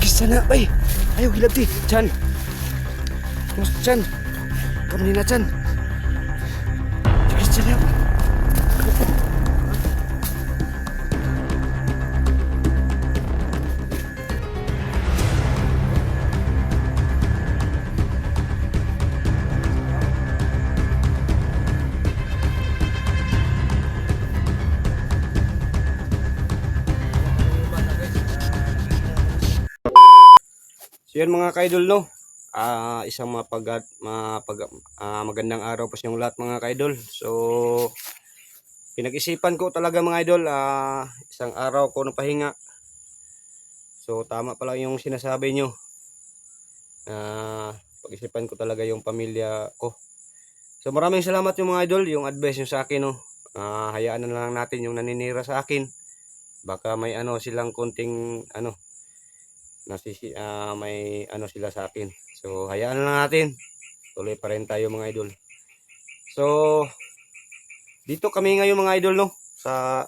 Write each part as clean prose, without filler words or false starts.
Sana, bay. Ayaw hilab ti. Chan. Mas Chan. Kamu na Chan. Sana. So yan mga kaidol no. Isang magandang araw po sa inyong lahat mga kaidol. So pinag-isipan ko talaga mga idol, isang araw ko na pahinga. So tama pala yung sinasabi nyo. Pag-isipan ko talaga yung pamilya ko. So maraming salamat yung mga idol, yung advice nyo sa akin no. Hayaan na lang natin yung naninira sa akin. Baka may silang konting may sila sa akin. So hayaan na lang natin. Tuloy pa rin tayo mga idol. So dito kami ngayon mga idol no sa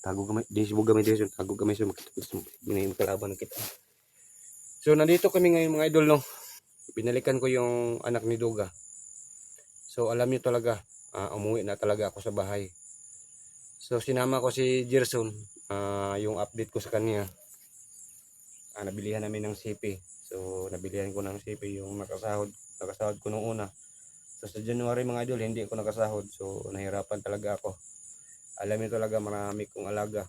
tago gamay sa makita kalaban kita. So nandito kami ngayon mga idol no. Binalikan ko yung anak ni Duga. So alam niyo talaga, umuwi na talaga ako sa bahay. So sinama ko si Gerson, yung update ko sa kanya. Nabilihan namin ng CP. So nabilihan ko ng CP yung nakasahod ko nung una. So sa January mga idol hindi ko nakasahod. So nahirapan talaga ako. Alam niyo talaga marami kong alaga,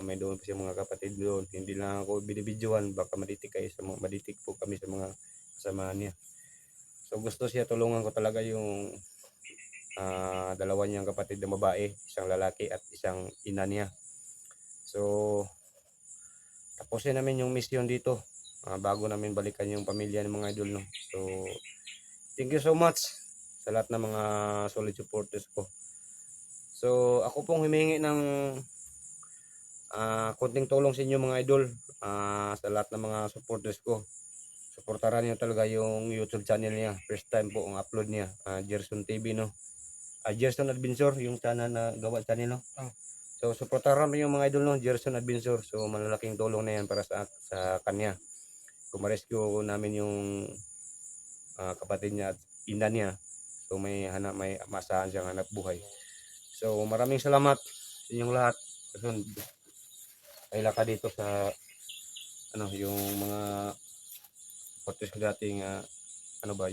may doon pa siya mga kapatid doon. Hindi lang ako binibidyohan, baka maditik po kami sa mga kasama niya. So gusto siya tulungan ko talaga yung dalawa niyang kapatid na babae, isang lalaki at isang ina niya. So tapusin namin yung mission dito bago namin balikan yung pamilya ng mga idol no. So thank you so much sa lahat ng mga solid supporters ko. So ako pong humingi ng konting tulong sa inyo mga idol, sa lahat ng mga supporters ko. Suportahan niyo talaga yung YouTube channel niya. First time po ang upload niya, Gerson TV no. Gerson Adventure yung channel na gawa channel no. So suportahan niyo yung mga idol no, Gerson Adventure. So malalaking tulong na yan para sa kanya. Kung ma-rescue namin yung kapatid niya at ina niya. So may masahan siyang hanap buhay. So maraming salamat sa inyong lahat. Ay laka dito sa yung mga supporters ko dating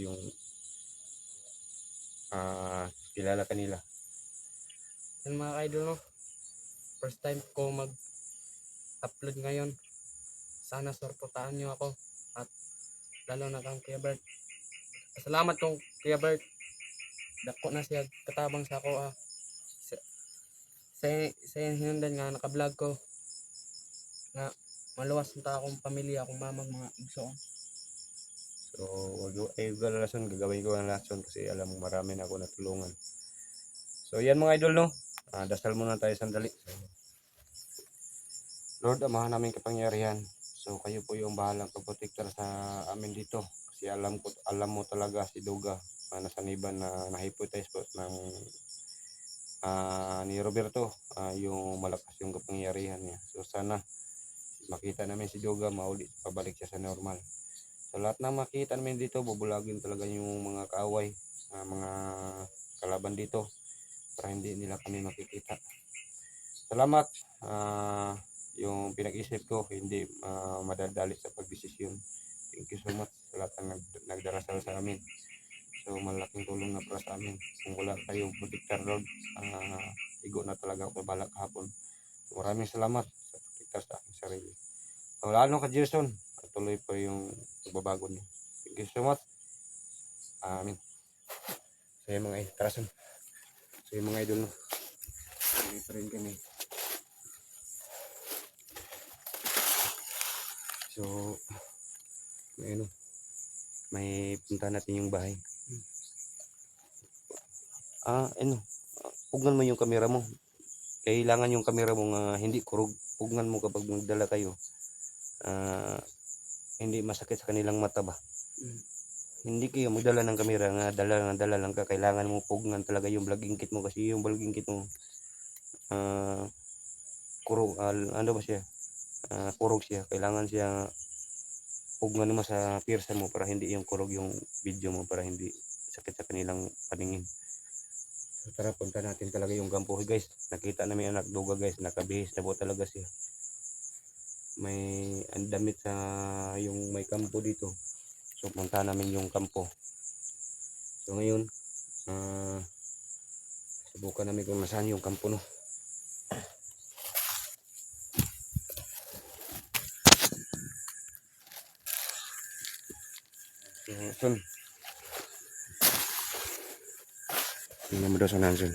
yung kilala kanila. Yan mga idol no. First time ko mag-upload ngayon. Sana suportahan nyo ako. At lalo na kang Kuya Bert. Salamat kong Kuya Bert. Dako na siya katabang sa ako sa hinundan nga naka-vlog ko. Nga maluwas na akong pamilya, akong mamang mga igsoon. So gagawin ko ang lason kasi alam mo marami na ako natulungan. So yan mga idol no. Dasal muna tayo sandali. Lord, amahan namin kapangyarihan. So kayo po yung bahalang pagprotektar sa amin dito. Kasi alam mo talaga si Duga nasaniban na na-hypothesize po ng ni Roberto yung malakas yung kapangyarihan niya. So sana makita namin si Duga maulit pabalik siya sa normal. So lahat na makita namin dito bubulagin talaga yung mga kaaway, mga kalaban dito para hindi nila kami makikita. Salamat. Yung pinag-isip ko hindi madadali sa pagdesisyon. Thank you so much sa lahat ng nagdarasal sa amin. So malaking tulong na para sa amin. Kung wala kayong protektar Lord, igo na talaga ako balak hapon. So, maraming salamat sa protektar sa aking sarili. So, lalo ka Jason, tuloy pa yung pagbabago niyo. Thank you so much. Amin. So yung mga itrasan. So yung mga idol no. Pa rin kami. So may punta natin yung bahay. Pugnan mo yung kamera mo. Kailangan yung kamera mo hindi kurog. Pugnan mo kapag magdala kayo. Hindi masakit sa kanilang mata ba. Hindi kayo magdala ng kamera nga dala lang ka. Kailangan mo pugnan talaga yung vlog ingkit mo kasi yung vlog ingkit mo kurog, ano ba siya? kurog siya. Kailangan siya ugman mo sa pirsa mo para hindi yung kurog yung video mo, para hindi sakit sa kanilang paningin. So, tara, punta natin talaga yung kampo guys. Nakita namin anak duga guys, nakabihis na po talaga siya. May ang damit sa yung may kampo dito. So punta namin yung kampo. So ngayon, subukan namin kung nasaan yung kampo, no. Son. Tingnan mo daw sa nanson.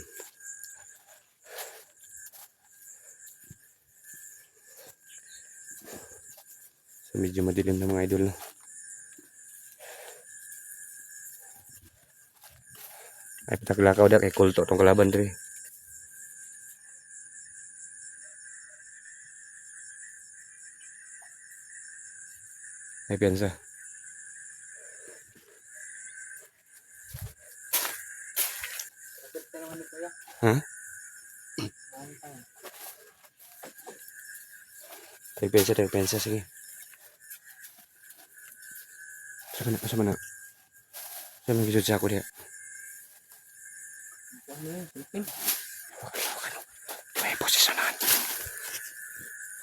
So medyo madilim na mga idol, no. Ay pitaglakaw da kay kulto tong kalaban diri. Ay piyansa. Ha? Tayo pensa, sige. Sa mana? Sa mga gisod sa ako diya. May posisyonan.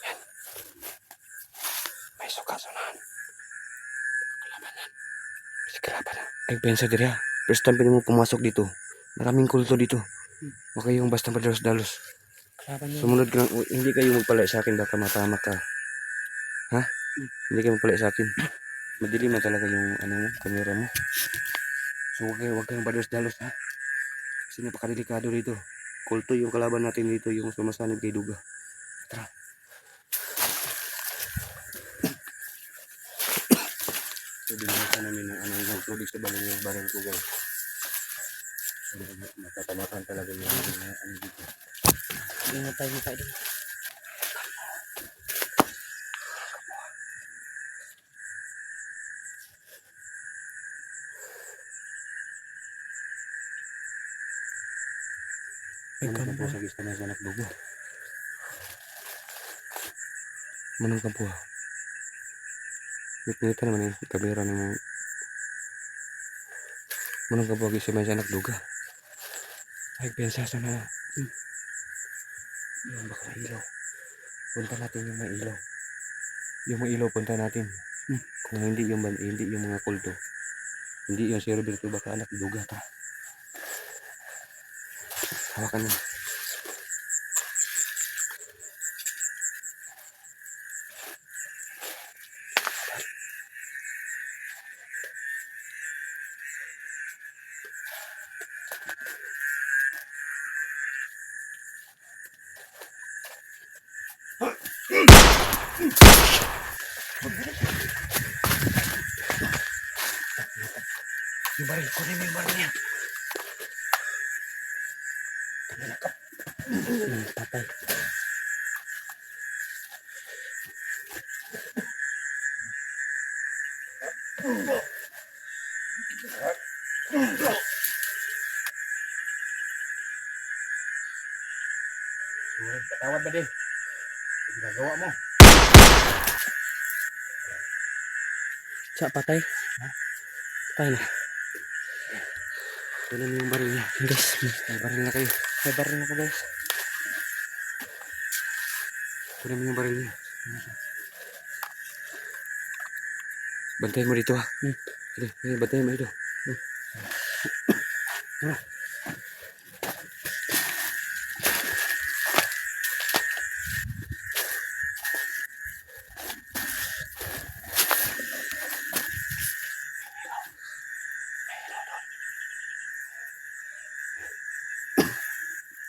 Yan. May sukasonan. Kalabanan. Kasi kalabanan. Ay pensa diya. First time mo pumasok dito. Maraming kulto dito. Huwag kayong basta madalos-dalos. Sumunod ka lang. Hindi kayo magpalay sa akin. Baka matamak ka. Ha? Hindi kayo magpalay sa akin. Madilim na talaga yung kamera mo. So huwag kayong madalos-dalos, ha? Kasi napakadelikado dito. Kulto yung kalaban natin dito. Yung sumasanib kay Duga. Tara. So binasa namin ng tubig sa balong yung baril ko, guys. Matatamakan talaga yung dito. Hindi na tayo makain. May kampo sa gista na sa anak Duga. Manong kampo, ha? Ngita naman yung kamera ni mo. Manong kampo gista na sa anak Duga. Ay pensa sa na. Yung baka may ilaw. Punta natin yung may ilaw. Yung may ilaw punta natin. Kung hindi yung mga kulto. Hindi yung si Roberto, baka anak Duga ta. Hawakan mo. Yung baril, kunin mo yung baril niya. Patay. Patawad ba din? Ginagawa mo. Siya, patay. Ha? Patay na. Kunin mo yung baril niya. Guys, May baril na kayo. may baril na po guys. Kunin mo yung baril niya. Bantayan mo dito, ha. Sige, bantayan mo dito.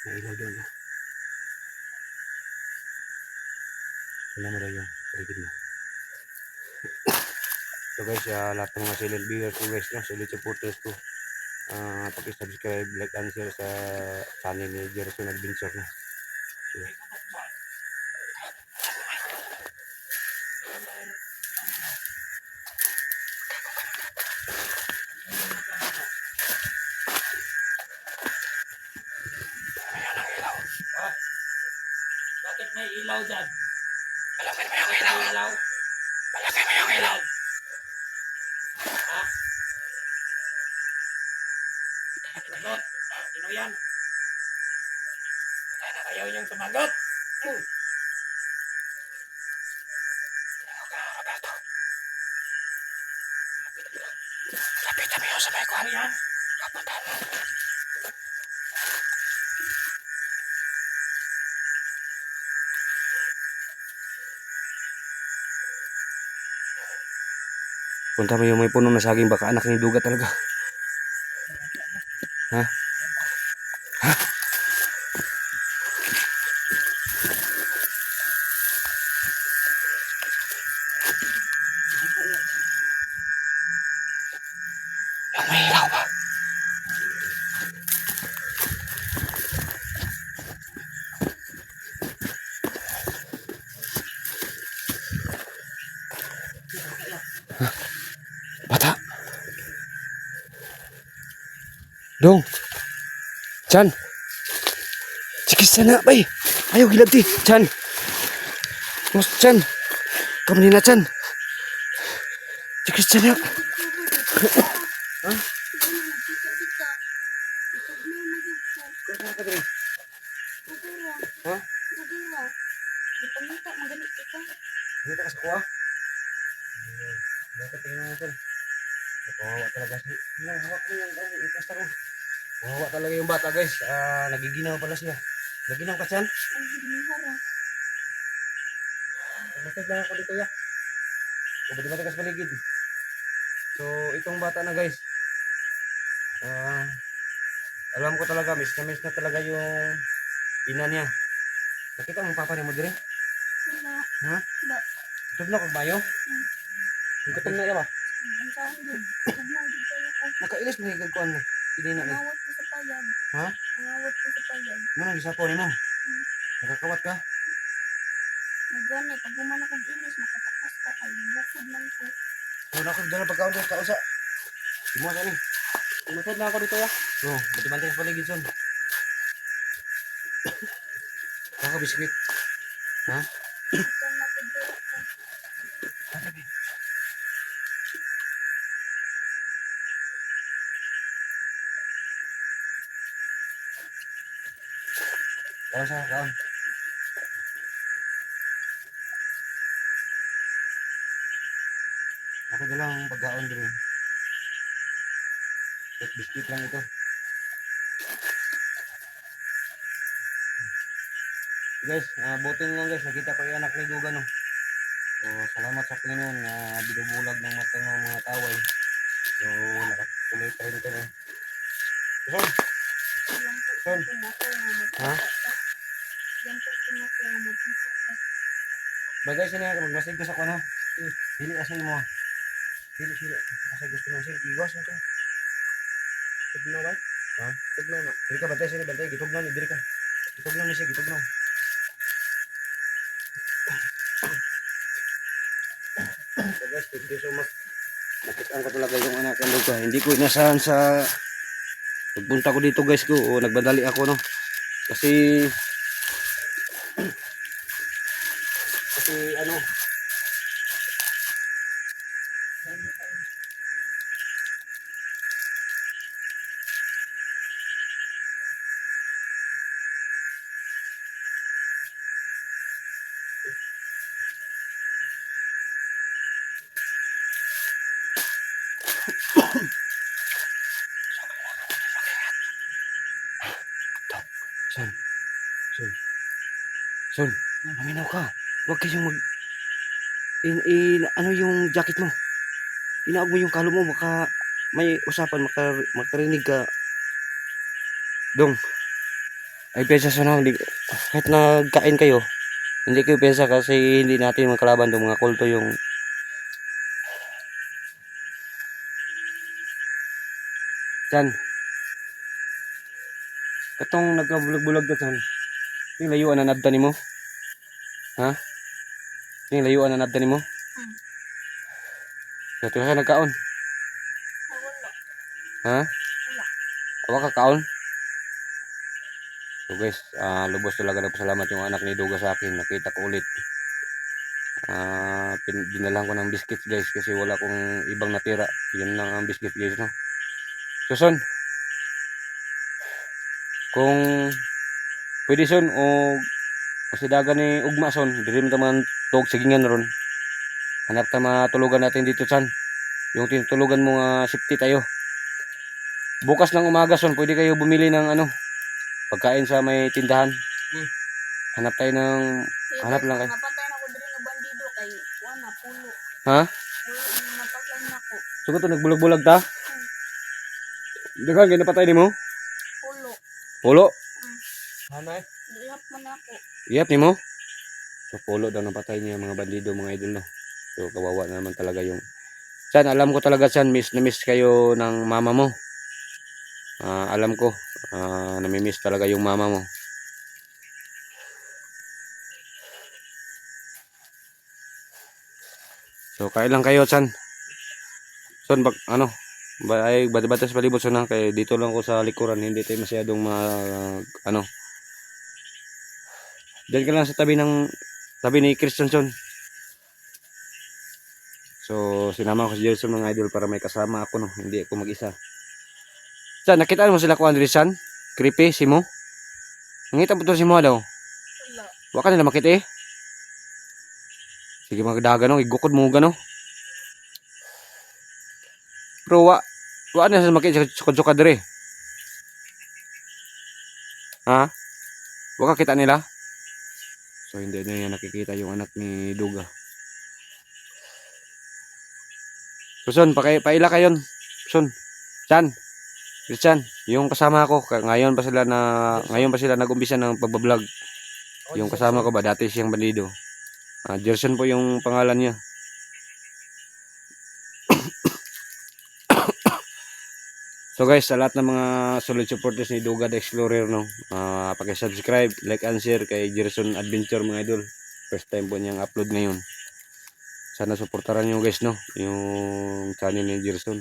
May ilaw doon, ha. Tingnan mo daw yung paligid mo. So guys, lahat ng mga silent viewers ko guys, no, silent supporters ko, paki-subscribe, like and share sa channel ni Jerson Adventure, no. So, Bakit may ilaw dyan? palangin mo yung ilaw. Palagay mo yung ilaw. Ha? Sagot. Sino yan? Ayaw niyong sumagot. Roberto. Lapitan mo yung sa may kuhan. Ano yan? Kapuntahan mo. Punta mo yung may puno na saging, baka anak ni Duga talaga. Ha? Ha? Yung may ilaw ba? Bata. Dong. Chan. Sikis sana, bay. Ayo hilap ti. Chan. Mas Chan. Kamu ni na Chan. Sikis sana. Ha? Dito ka sa kuha. Bakit tingnan natin? Kawawa talaga si. Hawak mo yung ipasta ko. Kawawa talaga yung bata guys. Nagiginaw pala siya. Naginaw ka Chan? Bakit lang ako dito ya? O ba't matigas paligid? So itong bata na guys. Alam ko talaga miss na talaga yung ina niya. Nakita mo papa niya mo dire? Ha? Ito na kagbayo? Yung katong na ba? Nakailis na higag kuhan mo. Hindi na. Angawat ko sa payag. Ha? Angawat ko sa payag. Muna gisapo ni mo. Nakakawat ka? Nagani, pag guman akong ilis, makatakas ka. Ay, bukod man ko. Muna ako dala pagkaon sa kausa. Imo sa ni. Umusod na ako dito ya. Oh, bati-bati sa paligid son. Ako biskwit. Ha? Saan napidala ko? Kaon sa kaon. Ako dala ang pagkaon din. Biskwit lang ito. Guys, buti na lang guys, nakita ko yung anak ni Duga no. So, salamat sa Panginoon na binubulag ng mata ng mga taway. So, nakatuloy pa rin ito no. Son, Yan po, Son. pinako nga magkita Ha? ka. Yan po, pinako nga magkita ka. bagay siya magmasig ka sa kuwan ha. Pili asin mo. Pili. Kasi gusto mo sila. Igos mo ito. Tugnaw ba? Ha? Tugnaw na. Diri ka, bantay sila, bantay. Gitugnaw ni, diri ka. Gitugnaw ni siya, gitugnaw. So guys, thank you so much. Nakitaan ko talaga yung anak ng Duga. Hindi ko inasahan sa pagpunta ko dito guys ko. O, nagbadali ako no. Kasi ano Son, maminaw ka. Huwag kayong ano yung jacket mo. Inaog mo yung kalo mo, baka may usapan, makarinig ka. Dong, ay pesa sa na, kahit nagkain kayo, hindi kayo pesa kasi hindi natin makalaban dong mga kulto yung Chan. Katong nagkabulag-bulag ka Chan. Yung layuan na nabda ni mo. Ha? Yung layuan na nabda ni mo. Dito ka nagkaon. Wala. Ha? Wala. Awa ka kaon. So guys, lubos talaga nagpasalamat yung anak ni Duga sa akin. Nakita ko ulit. Dinalan ko ng biscuits guys kasi wala akong ibang natira. Yun lang ang biscuit guys, no. So son, kung pwede son o kasi daga ni ugma son, diri man ta man tog sigingan ron. Hanap ta matulugan natin dito san. Yung tinutulugan mo safety tayo. Bukas ng umaga son, pwede kayo bumili ng pagkain sa may tindahan. Hmm. Hanap tayo ng Kuya hanap Bert, lang kayo. napatay na ko diri nga bandido kay wala pulo. Ha? Pulo yung napatay na ko. Sugot to nagbulag-bulag ta. Dagan gina patay nimo? Pulo. Pulo. Hanay. Ihap mo na ako. Iyap nimo? So pulo daw napatay niya mga bandido mga idol, no. So kawawa naman talaga yung Chan, alam ko talaga Chan, miss na miss kayo ng mama mo. Alam ko, namimiss talaga yung mama mo. So kain lang kayo Chan. Son, ay batas palibot son na kay dito lang ko sa likuran, hindi tayo masyadong diyan ka lang sa tabi ni Christian Son. So sinama ko si Jerson mga idol para may kasama ako, no, hindi ako mag-isa. Chan, nakita mo sila ko Andres Chan? Creepy si mo? Nangita mo to si mo daw. Wala. Wa ka nila makita eh. Sige magdaga no, igukod mo gano. Pero wa na sa makita sa dire. Ha? Wa ka kita nila? So hindi na yan nakikita yung anak ni Duga. So son, paila kayon. Son, Chan, Christian, yung kasama ko, ngayon pa sila nag-umpisa ng pagbablog. Yung kasama ko ba, dati siyang bandido. Jerson po yung pangalan niya. So guys, sa lahat ng mga solid supporters ni Duga the Explorer, no, paki-subscribe, like and share kay Jerson Adventure mga idol. First time po niyang upload ngayon. Sana suportaran niyo guys, no, yung channel ni Jerson.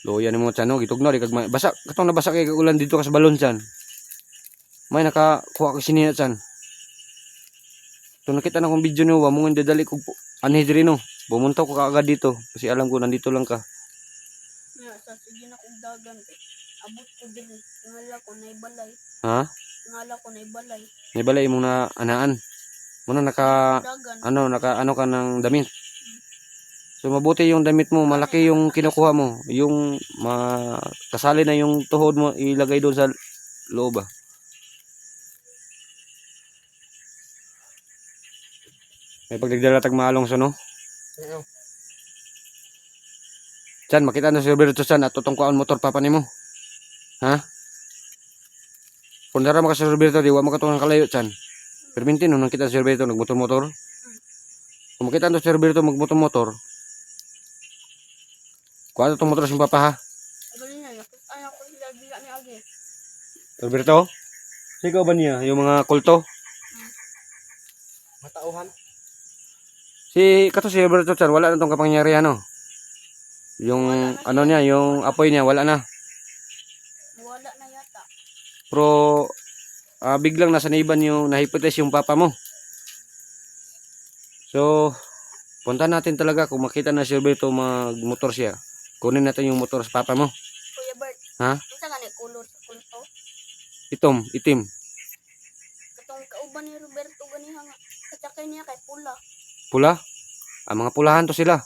Loya ni mo channel, gitugno di kag basa, katong nabasa kay ulan dito ka sa balon chan. May nakakuha ka sinina chan. So nakita na kong video niyo, wa mo nga dadali ko anhi diri no. Bumunta ko kaagad dito kasi alam ko nandito lang ka. Nga, sa sige na kong dagan kay abot ko diri. Ngala ko na ibalay. Ha? Ngala ko na ibalay. May balay mo na anaan. Muna naka Dagan. ka ng damit. So mabuti yung damit mo, malaki yung kinukuha mo, yung kasali na yung tuhod mo ilagay doon sa loob. May pagdagdala tag maalong so no. Oo. Chan, makita na si Roberto Chan at tutungkuan motor papa nimo. Ha? Kung dara maka si Roberto di wa makatungang kalayo Chan. Permintin nung kita si Roberto nagmotor-motor. Kung makita na si Roberto magmotor-motor, kuha itong motor sa papa ha. Galing na. Nakita ko sila bila ni Agi. Roberto? Sigaw ba niya yung mga kulto? Matauhan. Kato si Roberto Chan, wala na itong kapangyarihan no. Yung Wala na siya. yung apoy niya, wala na. Wala na yata. Pero biglang nasa naiban yung nahipotes yung papa mo. So, punta natin talaga kung makita na si Roberto magmotor siya. Kunin natin yung motor sa papa mo. Kuya Bert. Ha? Isa nga ni kulor sa kulto. Itim. Katong kauban ni Roberto ganiha nga. Katsakay niya kay pula. Pula. Mga pulahan to sila.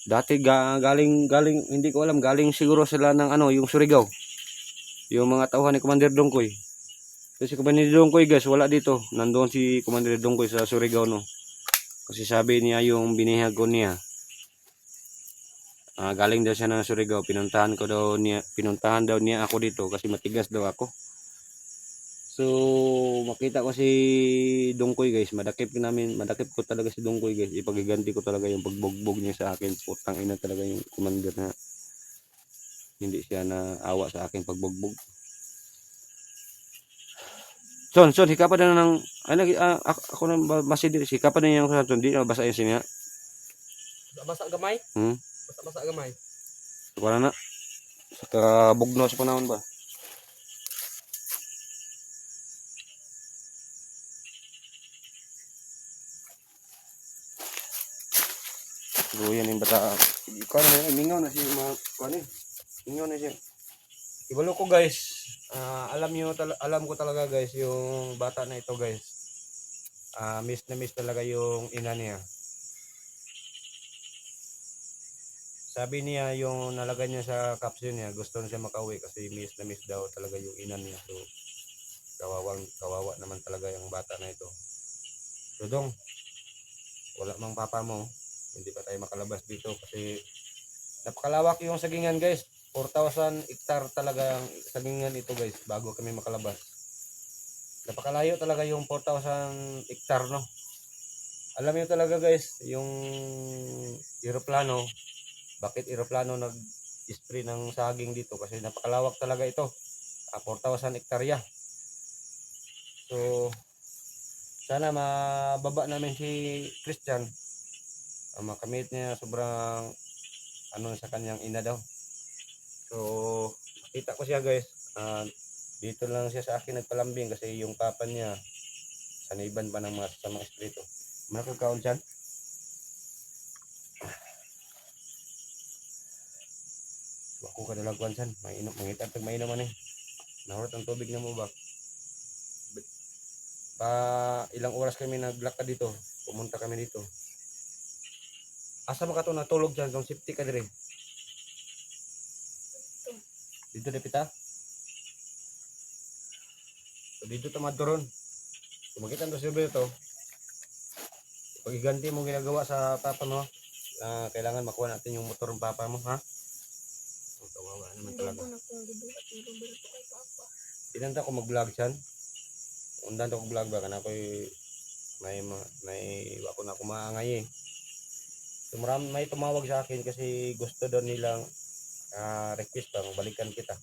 Dati galing hindi ko alam, galing siguro sila ng yung Surigao. Yung mga tauhan ni Commander Dongkoy. Kasi Commander Dongkoy guys, wala dito. Nandoon si Commander Dongkoy sa Surigao no. Kasi sabi niya yung binihag ko niya. Galing daw siya ng Surigao, pinuntahan daw niya ako dito kasi matigas daw ako. So, makita ko si Dongkoy guys, madakip ko talaga si Dongkoy guys. Ipagiganti ko talaga yung pagbugbog niya sa akin. Putang ina talaga yung commander na hindi siya naawa sa aking pagbugbog. Son, hikapan na ng ako na masid hikapan na yung son, di na basa yung sinya. Basa gamay? Hmm. Basa gamay. So, para na. Sa bugno sa panahon ba? So yan yung bata. Ikaw na mingaw na siya mga kuan eh. Mingaw na siya. Ibalo ko guys. Alam ko talaga guys yung bata na ito guys. Miss na miss talaga yung ina niya. Sabi niya yung nalagay niya sa caption niya, gusto na siya makauwi kasi miss na miss daw talaga yung ina niya. So kawawa naman talaga yung bata na ito. So dong, wala mang papa mo, hindi pa tayo makalabas dito kasi napakalawak yung sagingan guys. 4,000 hektar talaga ang sagingan ito guys bago kami makalabas. Napakalayo talaga yung 4,000 hektar no. Alam niyo talaga guys, yung eroplano, bakit eroplano nag-spray ng saging dito kasi napakalawak talaga ito. 4,000 hektarya. So sana mababa namin si Christian. Makamit niya sobrang ano sa kanyang ina daw. So nakita ko siya guys. Dito lang siya sa akin nagpalambing kasi yung papa niya saniban pa ng mga sasamang espiritu. Makakaon dyan. Ako kadalagwan dyan. Mangitag mainom man eh. Nahurot ang tubig na mo ba? Ilang oras kami naglakad dito. Pumunta kami dito. Asa mo ka to natulog dyan? Itong safety ka dire. Dito dipita. So dito tamadoron. So makita to silbi ito. Pag iganti mo ginagawa sa papa mo, kailangan makuha natin yung motor ng papa mo, ha? So, kawawa naman Hindi talaga. ko na kung gibuhat yung Roberto kay Papa. Tinanta ko mag-vlog siyan. Undan ko vlog ba kana koy may ako na kumaangay eh. So may tumawag sa akin kasi gusto daw nilang request bang balikan kita.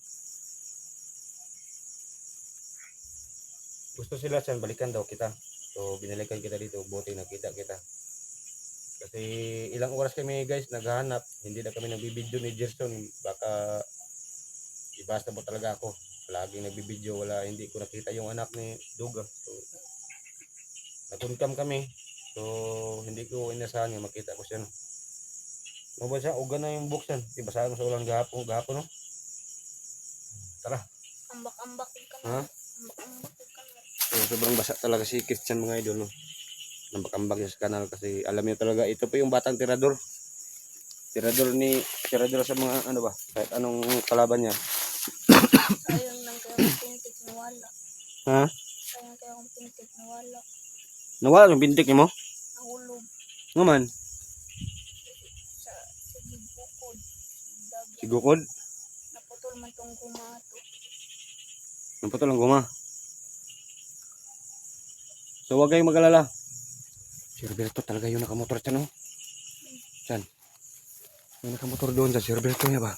Gusto sila siyan balikan daw kita. So binalikan kita dito, buti nakita kita. Kasi ilang oras kami guys naghahanap, hindi na kami nagbibideo ni Gerson, baka ibasta mo talaga ako. Laging nagbibideo, hindi ko nakita yung anak ni Duga. So natunkam kami. So hindi ko inasahan nga makita ko siya. Mababa siya, ugan na yung buksan. Ibasahan mo sa ulang gahapon no? Tara. Ambak-ambak ka Ha? na. Ambak-ambak ka na. So, sobrang basa talaga si Christian mga idol no. Nambak-ambak siya sa kanal kasi alam niyo talaga ito po yung batang tirador. Tirador sa mga ano ba, kahit anong kalaban niya. Sayang lang kaya akong pintik nawala. Ha? Sayang kaya akong pintik nawala. Nawala yung bintik niyo mo? Nahulog Ngaman, sa bukod. Dagat. si Gukod. Naputol man tong gumato. Naputol ang guma. So huwag kayong mag-alala. Si Roberto talaga yung nakamotor dyan no? Dyan. Yung nakamotor doon dyan, si Roberto niya ba?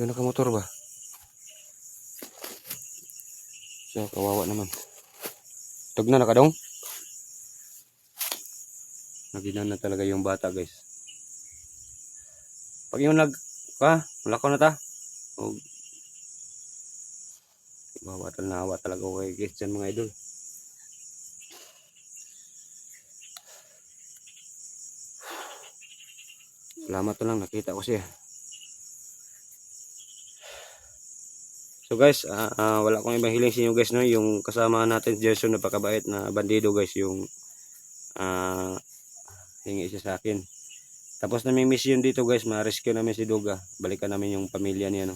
Yung nakamotor ba? So kawawa naman. Tug na nakadong. Naginan na talaga yung bata guys. Pag yung malakaw na ta. O, nawa talaga ko kay guys dyan mga idol. Salamat na lang nakita ko siya. So guys, wala akong ibang hiling sa inyo guys no, yung kasama natin Jason napakabait na bandido guys yung hingi siya sa akin. Tapos naming mission dito guys, ma-rescue namin si Duga. Balikan namin yung pamilya niya no.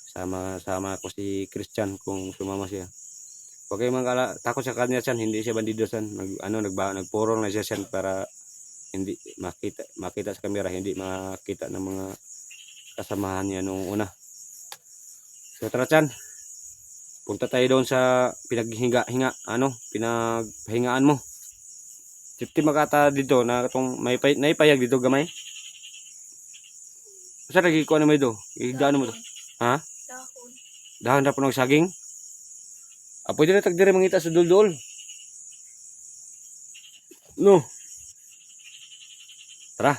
Sama ko si Christian kung sumama siya. Huwag kayong takot sa kanya siyan, hindi siya bandido siyan. Nagpurong na siya siyan para hindi makita sa kamera, hindi makita ng mga kasamahan niya nung una. So tara Chan, punta tayo doon sa pinagpahingaan mo. Safety makata dito na itong naipayag dito gamay. Basta lagi ko ano mo ito, igano mo ito. Ha? Dahon. Dahon na po ng saging. Pwede na tagdire mangita sa dul-dul. No. Tara.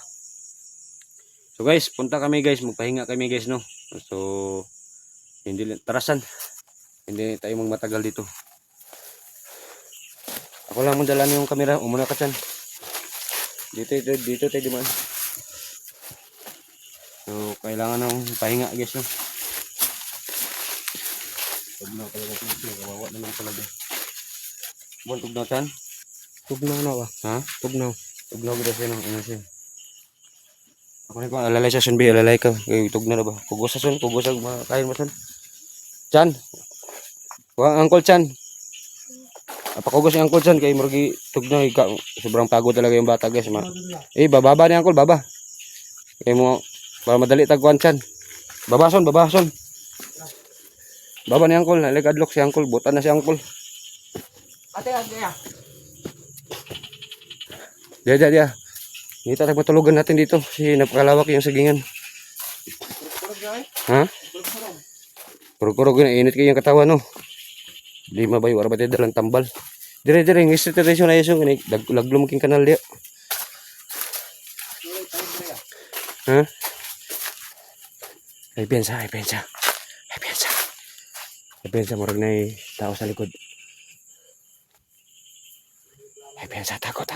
So guys, punta kami guys, magpahinga kami guys no. So tarasan. Hindi tayo magmatagal dito. Ako lang magdala yung kamera, umuna ka Chan. Dito tayo di man. So, kailangan ng pahinga, guys, no? Tugnaw talaga ito. Kawawa naman talaga. Buwan, tugnaw, Chan? Tugnaw na ba? Ha? Tugnaw. Tugnaw gida siya, no? Ano siya? Ako na ko, alalay sa sunbi, alalay ka. Kaya tugnaw na ba? Pugos sa sun, pugos sa kain mo sun. Chan? Wang Uncle Chan. Pakugos ni Uncle Chan, kay murgi tugnaw. Sobrang pagod talaga yung bata, guys. Bababa ni Uncle, baba. Kaya mo, para madali tagkuhan, Chan. Babason. Baba ni Uncle, nalikadlok si Uncle, butan na si Uncle. Ate, Dia. Dito tayo matulugan natin dito kasi napakalawak yung sagingan. Ha? Kurog-kurog na init kayo yung katawan, no? Lima ba yung wala ba tayo dalang tambal? Dire, ng istrityrasyon na yun. Laglum king kanal dia. Ha? Ay, pensa. Marag na yung tao sa likod. Ay, pensa. Takot.